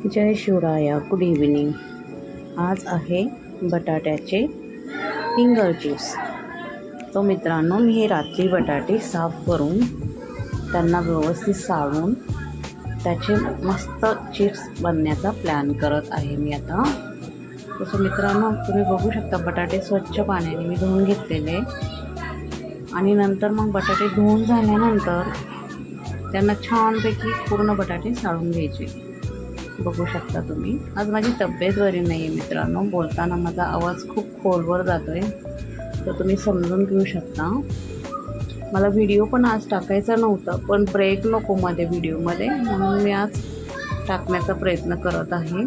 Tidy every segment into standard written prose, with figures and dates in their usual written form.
जय Shivraya. Good evening. आज आहे बटाट्याचे फिंगर चिप्स. तो मित्रांनो, मी हे रात्री बटाटे साफ करून त्यांना व्यवस्थित साळून त्याचे मस्त चिप्स बनण्याचा प्लॅन करत आहे मी आता. तसं मित्रांनो, तुम्ही बघू शकता बटाटे स्वच्छ पाण्याने मी धुवून घेतलेले आणि नंतर मग बटाटे धुवून झाल्यानंतर त्यांना छानपैकी पूर्ण बटाटे साळून घ्यायचे. बघू शकता तुम्ही. आज माझी तब्येत बरी नाही आहे मित्रांनो, बोलताना माझा आवाज खूप खोलवर जातो आहे, तर तुम्ही समजून घेऊ शकता. मला व्हिडिओ पण आज टाकायचा नव्हता, पण ब्रेक नको मध्ये व्हिडिओमध्ये, म्हणून मी आज टाकण्याचा प्रयत्न करत आहे.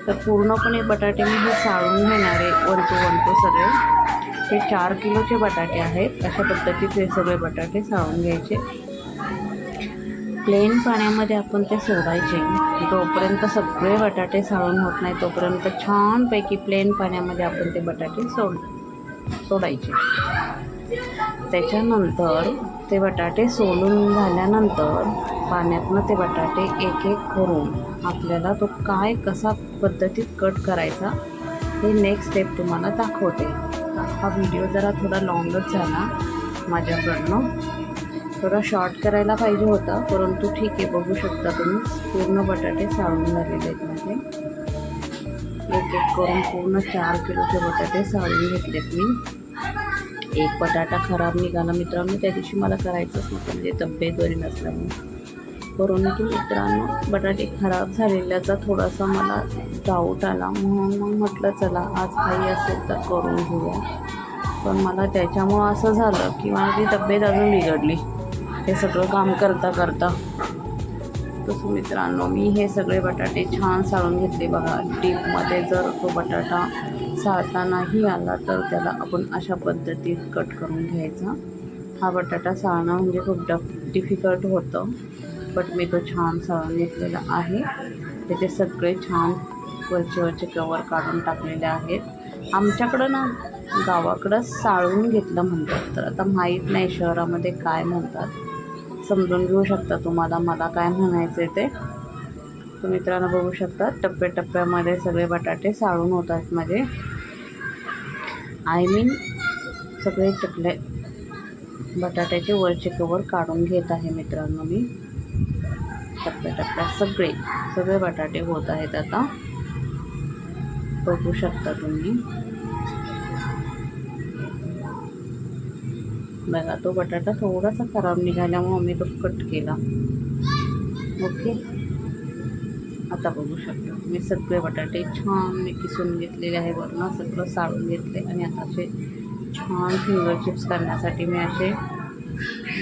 तर पूर्णपणे बटाटे मी हे साळून घेणार आहे, वरतो सगळे. हे 4 किलोचे बटाटे आहेत. अशा पद्धतीचे हे सगळे बटाटे साळून घ्यायचे. प्लेन पाण्यामध्ये आपण ते सोडायचे. जोपर्यंत सगळे बटाटे साळून होत नाही तोपर्यंत छानपैकी प्लेन पाण्यामध्ये आपण ते बटाटे सोडायचे. त्याच्यानंतर ते बटाटे सोलून झाल्यानंतर पाण्यातनं ते बटाटे एक एक करून आपल्याला तो कसा पद्धतीत कट करायचा हे नेक्स्ट स्टेप तुम्हाला दाखवते. हा व्हिडिओ जरा थोडा लॉंगच झाला माझ्याकडनं, थोडा शॉर्ट करायला पाहिजे होता, परंतु ठीक आहे. बघू शकता तुम्ही पूर्ण बटाटे साळून झालेले आहेत माझे. एक एक करून पूर्ण 4 किलोचे बटाटे साळून घेतलेत मी. एक बटाटा खराब निघाला मित्रांनो, त्या दिवशी मला करायचंच नव्हतं, म्हणजे तब्येत बरी नसल्यामुळे. परंतु मित्रांनो, बटाटे खराब झालेल्याचा थोडासा मला डाऊट आला, म्हणून मग म्हटलं चला आज काही असेल तर करून घेऊया. पण मला त्याच्यामुळं असं झालं की माझी तब्येत अजून बिघडली हे सगळं काम करता करता. तसं मित्रांनो, मी हे सगळे बटाटे छान साळून घेतले बघा. डीपमध्ये जर तो बटाटा साळता नाही आला तर त्याला आपण अशा पद्धतीत कट करून घ्यायचा. हा बटाटा साळणं म्हणजे खूप डिफिकल्ट होतं, बट मी तो छान साळून घेतलेला आहे. त्याचे सगळे छान वरचे कवर काढून टाकलेले आहेत. आमच्याकडं ना गावाकडं साळून घेतलं म्हणतात, तर आता माहीत नाही शहरामध्ये काय म्हणतात, समजून घेऊ शकता तुम्हाला मला काय म्हणायचं आहे ते. तर मित्रांनो बघू शकता टप्प्याटप्प्यामध्ये सगळे बटाटे साळून होतात माझे. सगळे बटाट्याचे वरचे कवर काढून घेत आहे मित्रांनो मी. टप्प्याटप्प्यात सगळे बटाटे होत आहेत आता. बघू शकता तुम्ही. बघा, तो बटाटा थोडासा खराब निघाल्यामुळे मी तो कट केला. ओके, आता बघू शकता मी सगळे बटाटे छान मी किसून घेतलेले आहे. वरनं सगळं साळून घेतले आणि आता असे छान फिंगर चिप्स करण्यासाठी मी असे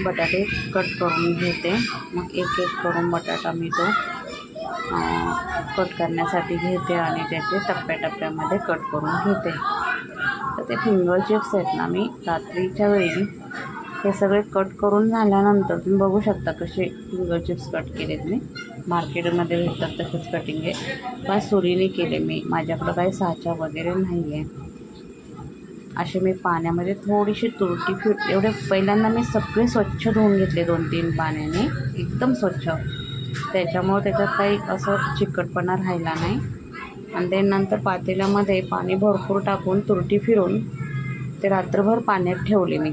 बटाटे कट करून घेते. मग एक एक करून बटाटा मी तो कट करण्यासाठी घेते आणि त्याचे टप्प्याटप्प्यामध्ये कट करून घेते. तर ते फिंगर चिप्स आहेत ना, मी रात्रीच्या वेळी हे सगळे कट करून झाल्यानंतर तुम्ही बघू शकता कसे फिंगर चिप्स कट केलेत मी. मार्केटमध्ये भेटतात तसेच कटिंग आहे, पण सुरीने केले मी. माझ्याकडं काही साचा वगैरे नाही आहे. असे मी पाण्यामध्ये थोडीशी तुरटी एवढे पहिल्यांदा मी सगळे स्वच्छ धुवून घेतले 2-3 पाण्याने, एकदम स्वच्छ. त्याच्यामुळं त्याच्यात काही असं चिकटपणा राहिला नाही. आणि ते नंतर पातेल्यामध्ये पाणी भरपूर टाकून तुरटी फिरून ते रात्रभर पाण्यात ठेवले मी.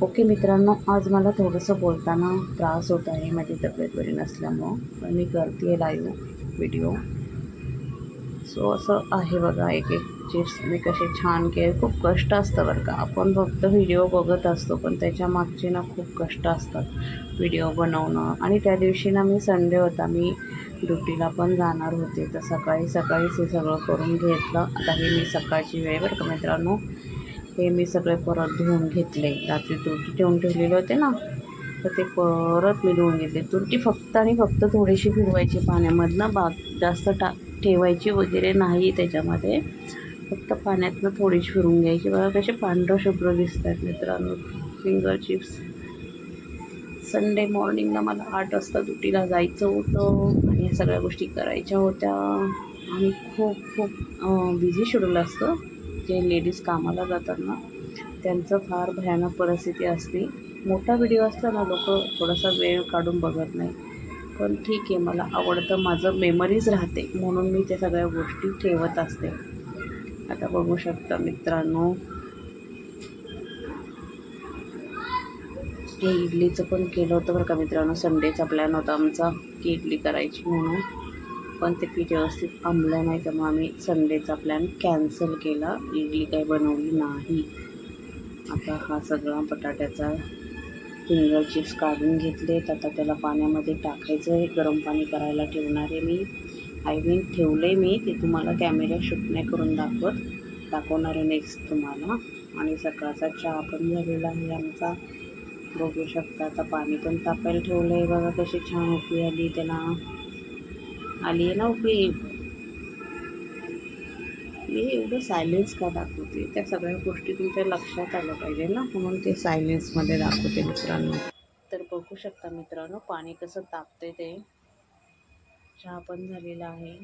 ओके मित्रांनो, आज मला थोडंसं बोलताना त्रास होत आहे, माझी तब्येत बरी नसल्यामुळं, पण मी करते आहे लाईव्ह व्हिडिओ. सो असं आहे बघा, एक चिप्स मी कसे छान केले. खूप कष्ट असतं बरं का. आपण फक्त व्हिडिओ बघत असतो, पण त्याच्या मागचे ना खूप कष्ट असतात व्हिडिओ बनवणं. आणि त्या दिवशी ना मी संडे होता, मी ड्युटीला पण जाणार होते, तर सकाळीच हे सगळं करून घेतलं. आता हे मी सकाळची वेळ बरं का मित्रांनो, हे मी सगळे परत धुवून घेतले. रात्री तुरटी ठेवून ठेवलेले होते ना, तर ते परत मी धुवून घेतले. तुरटी फक्त आणि फक्त थोडीशी फिरवायची पाण्यामधनं, जास्त ठेवायची वगैरे नाही त्याच्यामध्ये, फक्त पाण्यातनं थोडीशी फिरून घ्यायची. बघा कसे पांढरं शुभ्र दिसतात मित्रांनो फिंगर चिप्स. संडे मॉर्निंगला मला 8 वाजता ड्युटीला जायचं होतं आणि या सगळ्या गोष्टी करायच्या होत्या. आणि खूप बिझी शेड्यूल असतं. जे लेडीज कामाला जातात ना, त्यांचं फार भयानक परिस्थिती असते. मोठा व्हिडिओ असला ना, लोक थोडासा वेळ काढून बघत नाही, पण ठीक आहे, मला आवडतं, माझं मेमरीज राहते म्हणून मी त्या सगळ्या गोष्टी ठेवत असते. आता बघू शकता मित्रांनो, हे इडलीचं पण केलं होतं बरं का मित्रांनो. संडेचा प्लॅन होता आमचा की इडली करायची म्हणून, पण ते पीठ व्यवस्थित आंबलं नाही, त्यामुळे आम्ही संडेचा प्लॅन कॅन्सल केला. इडली काही बनवली नाही. आता हा सगळा बटाट्याचा फिंगर चिप्स काढून घेतलेत. आता त्याला पाण्यामध्ये टाकायचं आहे. गरम पाणी करायला ठेवणार आहे मी. ठेवलं आहे मी, ते तुम्हाला कॅमेरा शूट नाही करून दाखवणार आहे नेक्स्ट तुम्हाला. आणि सकाळचा चहा पण झालेला आहे आमचा. बघू शकता, आता पाणी पण तापायला ठेवलं आहे. बघा कशी छान उकळी आली त्याला. आली आहे ना उकळी. मी एवढं सायलेन्स का दाखवते, त्या सगळ्या गोष्टी तुमच्या लक्षात आल्या पाहिजे ना, म्हणून ते सायलेन्समध्ये दाखवते मित्रांनो. तर बघू शकता मित्रांनो, पाणी कसं तापते ते. चहा पण झालेला आहे.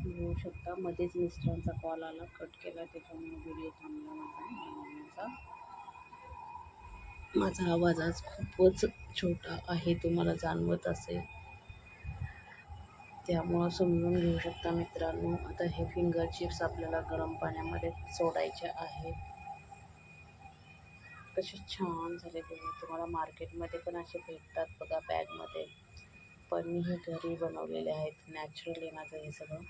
बघू शकता, मध्येच मिस्टरांचा कॉल आला, कट केला, त्याच्यामुळे व्हिडिओ थांबला माझा. माझा आवाज आज खूपच छोटा आहे, तुम्हाला जाणवत असेल, त्यामुळं समजून घेऊ शकता मित्रांनो. आता हे फिंगर चिप्स आपल्याला गरम पाण्यामध्ये सोडायचे आहेत. कसे छान झाले बघा. तुम्हाला मार्केटमध्ये पण असे भेटतात बघा बॅगमध्ये, पण मी हे घरी बनवलेले आहेत. नॅचरल आहे माझं हे सगळं.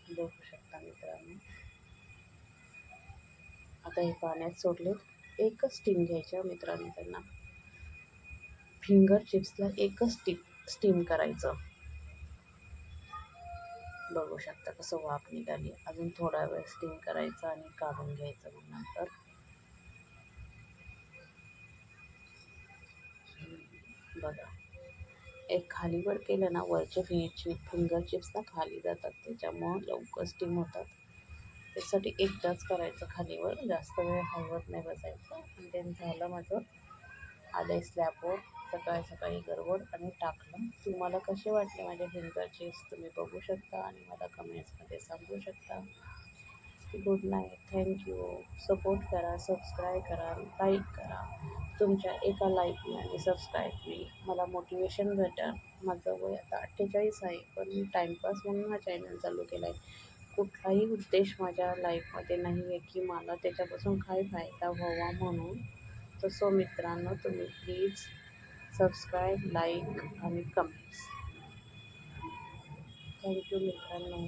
बघू शकता मित्रांनो. आता हे पाण्यात सोडले. एकच स्टीम घ्यायच्या मित्रांनो. त्यांना फिंगर चिप्सला एकच स्टीम करायचं. बघू शकता कसं वाफ निघाली. अजून थोडा वेळ स्टीम करायचं आणि काढून घ्यायचं. मग नंतर बघा, एक खालीवर केलं ना, वरचे फिंगर चिप्स ना खाली जातात, त्याच्यामुळं लवकर स्टीम होतात. त्यासाठी एकदाच करायचं खालीवर, जास्त वेळ हलवत नाही बसायचं. आणि ते झालं माझं. आले स्लॅबवर सकाळी सकाळी गडबड आणि टाकलं. तुम्हाला कसे वाटले माझे फिंगर चिप्स तुम्ही बघू शकता आणि मला कमेंट्समध्ये सांगू शकता. Good night. थँक्यू. सपोर्ट करा, सबस्क्राईब करा, लाईक करा. तुमच्या एका लाईकने आणि सबस्क्राईबने मला मोटिवेशन भेटेल. माझं वय आता 48 आहे, पण मी टाईमपास म्हणून हा चॅनल चालू केला आहे. कुठलाही उद्देश माझ्या लाईफमध्ये नाही आहे की मला त्याच्यापासून काय फायदा व्हावा म्हणून. तर सो मित्रांनो, तुम्ही प्लीज सबस्क्राईब, लाईक आणि कमेंट्स. थँक्यू मित्रांनो.